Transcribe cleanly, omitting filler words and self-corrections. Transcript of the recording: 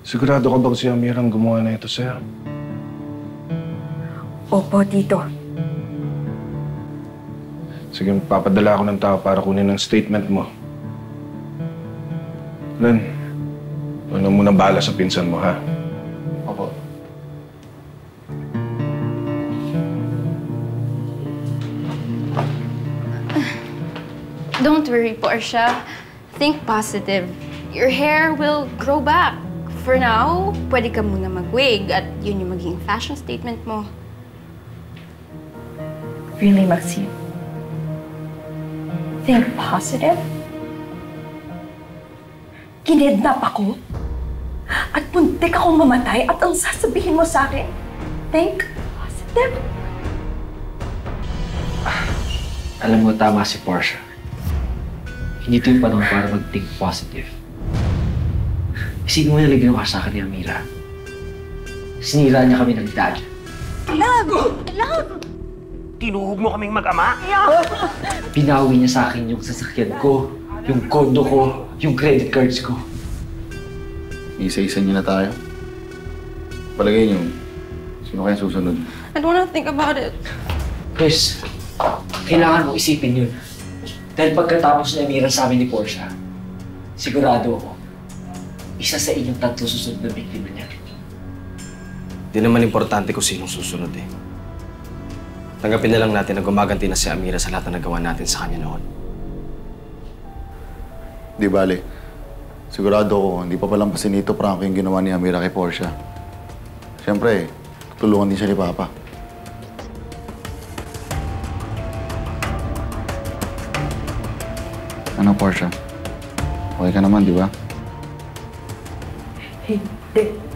Sigurado ka ba si Amira ang gumawa na ito sa'yo? Opo, Tito. Sige, papadala ako ng tao para kunin ang statement mo. Len, ano muna bala sa pinsan mo, ha? Opo. Don't worry, Portia. Think positive. Your hair will grow back. For now, pwede ka muna mag-wig at yun yung maging fashion statement mo. Really, Maxine? Think positive? Kinidnap ako? At muntik akong mamatay at ang sasabihin mo sa akin, think positive? Alam mo, tama si Portia. Hindi ito yung panahon para mag-think positive. Isipin mo na ginawa sa akin ni Amira. Sinira niya kami ng dad. Love! Tinuhog mo kaming mag-ama? Pinawi niya sa akin yung sasakyan ko, yung kondo ko, yung credit cards ko. Isa-isa niyo na tayo. Palagay niyo, sino kaya susunod? I don't wanna think about it. Chris, kailangan mo isipin yun. Dahil pagkatapos ni Amira sa amin ni Portia, sigurado ako, isa sa inyong tatlo susunod na biktima niya. Di naman importante kung sinong susunod eh. Tanggapin na lang natin na gumaganti na si Amira sa lahat na nagawa natin sa kanya noon. Di bale. Sigurado ko, hindi pa palang pasinito prank yung ginawa ni Amira kay Portia. Siyempre, tutulungan din siya ni Papa. Ano, Portia? Okay ka naman, di ba? Hindi.